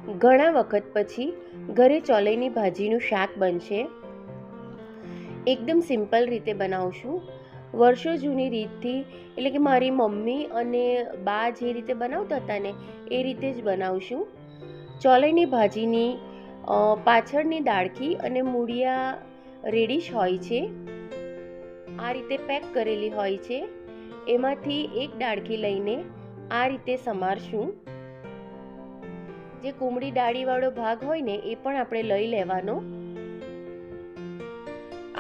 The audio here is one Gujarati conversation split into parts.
ઘણા વખત પછી ઘરે ચોલૈની ભાજીનું શાક બનશે. એકદમ સિમ્પલ રીતે બનાવશું. વર્ષો જૂની રીતથી, એટલે કે મારી મમ્મી અને બા જે રીતે બનાવતા હતા ને એ રીતે જ બનાવશું. ચોલૈની ભાજીની પાછળની ડાળખી અને મૂળિયા રેડિશ હોય છે, આ રીતે પેક કરેલી હોય છે. એમાંથી એક ડાળખી લઈને આ રીતે સમારશું. જે કુમળી ડાળીવાળો ભાગ હોય ને એ પણ આપણે લઈ લેવાનો.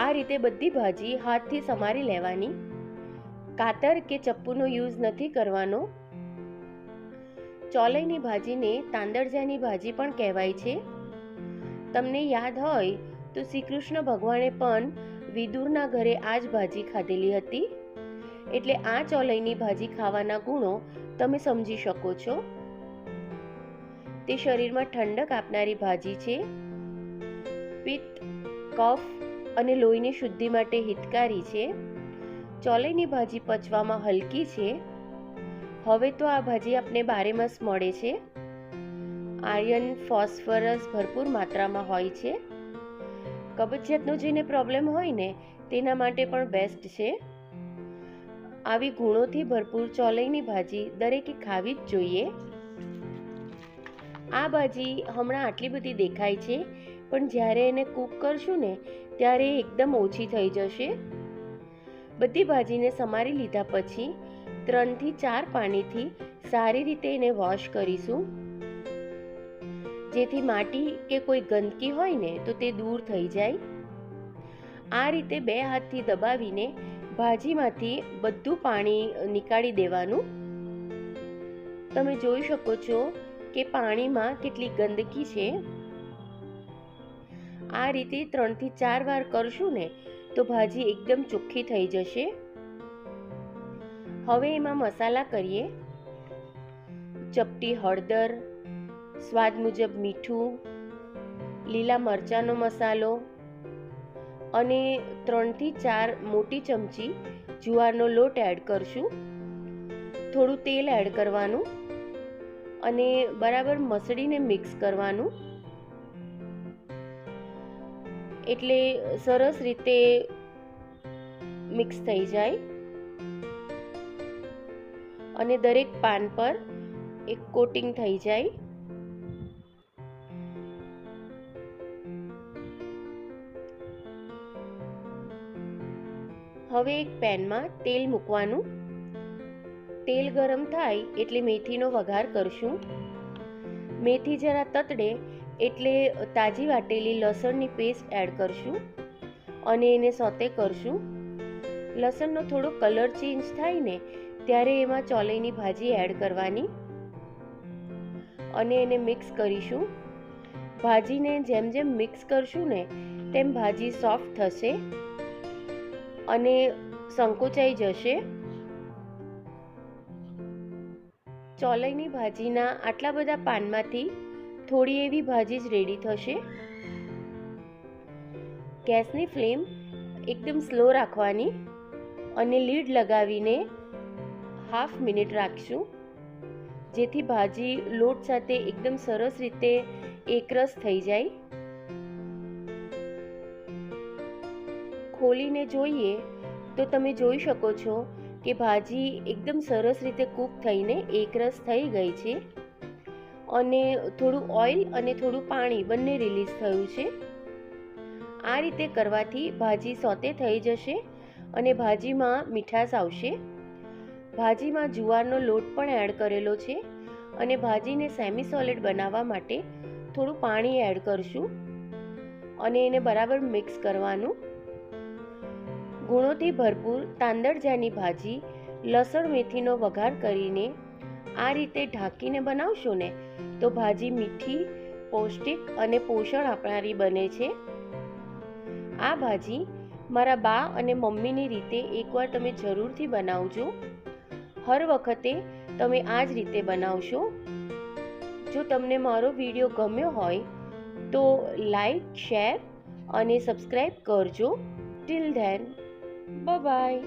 આ રીતે બધી ભાજી હાથથી સમારી લેવાની. કાતર કે ચપ્પુનો યુઝ નથી કરવાનો. ચોલૈની ભાજીને તાંદળજાની ભાજી પણ કહેવાય છે. તમને યાદ હોય તો શ્રી કૃષ્ણ ભગવાને પણ વિદુરના ઘરે આ જ ભાજી ખાધેલી હતી, એટલે આ ચોલૈની ભાજી ખાવાના ગુણો તમે સમજી શકો છો. તે શરીરમાં ઠંડક આપનારી ભાજી છે. પિત્ત, કફ અને લોહીની શુદ્ધિ માટે હિતકારી છે. ચોલૈની ભાજી પચવામાં હલકી છે. હવે તો આ ભાજી આપણે બારેમાસ મળે છે. આયર્ન, ફોસ્ફરસ ભરપૂર માત્રામાં હોય છે. કબજિયાતનો જેને પ્રોબ્લેમ હોય ને તેના માટે પણ બેસ્ટ છે. આવી ગુણોથી ભરપૂર ચોલૈની ભાજી દરેકે ખાવી જ જોઈએ. આ ભાજી હમણાં આટલી બધી દેખાય છે, પણ જ્યારે એને કૂક કરશું ને ત્યારે એકદમ ઓછી થઈ જશે. બધી ભાજીને સમારી લીધા પછી 3 થી 4 પાણીથી સારી રીતે એને વોશ કરીશું, જેથી માટી કે કોઈ ગંદકી હોય ને તો તે દૂર થઈ જાય. આ રીતે 2 હાથથી દબાવીને ભાજીમાંથી બધું પાણી નીકાળી દેવાનું. તમે જોઈ શકો છો કે પાણીમાં કેટલી ગંદકી છે. આ રીતે 3 થી 4 વાર કરશું ને તો ભાજી એકદમ ચોખ્ખી થઈ જશે. હવે એમાં મસાલા કરીએ. ચપટી હળદર, સ્વાદ મુજબ મીઠું, લીલા મરચાંનો મસાલો અને 3 થી 4 મોટી ચમચી જુવારનો લોટ એડ કરશું. થોડું તેલ એડ કરવાનું અને બરાબર મસળીને મિક્સ કરવાનું, એટલે સરસ રીતે મિક્સ થઈ જાય અને દરેક પાન પર એક કોટિંગ થઈ જાય. હવે એક પેનમાં તેલ મૂકવાનું. તેલ ગરમ થાય એટલે મેથીનો વઘાર કરશું. મેથી જરા તતડે એટલે તાજી વાટેલી લસણની પેસ્ટ એડ કરશું અને એને સોતે કરશું. લસણનો થોડો કલર ચેન્જ થાય ને ત્યારે એમાં ચોલૈની ભાજી એડ કરવાની અને એને મિક્સ કરીશું. ભાજીને જેમ જેમ મિક્સ કરશું ને તેમ ભાજી સોફ્ટ થશે અને સંકોચાઈ જશે. ચોલૈની ભાજીના આટલા બધા પાનમાંથી થોડી એવી ભાજી જ રેડી થશે. ગેસની ફ્લેમ એકદમ સ્લો રાખવાની અને લીડ લગાવીને હાફ મિનિટ રાખશું, જેથી ભાજી લોટ સાથે એકદમ સરસ રીતે એકરસ થઈ જાય. ખોલીને જોઈએ તો તમે જોઈ શકો છો કે ભાજી એકદમ સરસ રીતે કૂક થઈને એકરસ થઈ ગઈ છે અને થોડું ઓઇલ અને થોડું પાણી બંને રિલીઝ થયું છે. આ રીતે કરવાથી ભાજી સોતે થઈ જશે અને ભાજીમાં મીઠાશ આવશે. ભાજીમાં જુવારનો લોટ પણ એડ કરેલો છે અને ભાજીને સેમી સોલિડ બનાવવા માટે થોડું પાણી એડ કરશું અને એને બરાબર મિક્સ કરવાનું. ગુણોથી ભરપૂર તાંદળજાની ભાજી લસણ મેથીનો વઘાર કરીને આ રીતે ઢાંકીને બનાવશો ને તો ભાજી મીઠી, પૌષ્ટિક અને પોષણ આપનારી બને છે. આ ભાજી મારા બા અને મમ્મીની રીતે એકવાર તમે જરૂરથી બનાવજો. હર વખતે તમે આ જ રીતે બનાવશો. જો તમને મારો વિડીયો ગમ્યો હોય તો લાઈક, શેર અને સબસ્ક્રાઈબ કરજો. Till then, bye bye.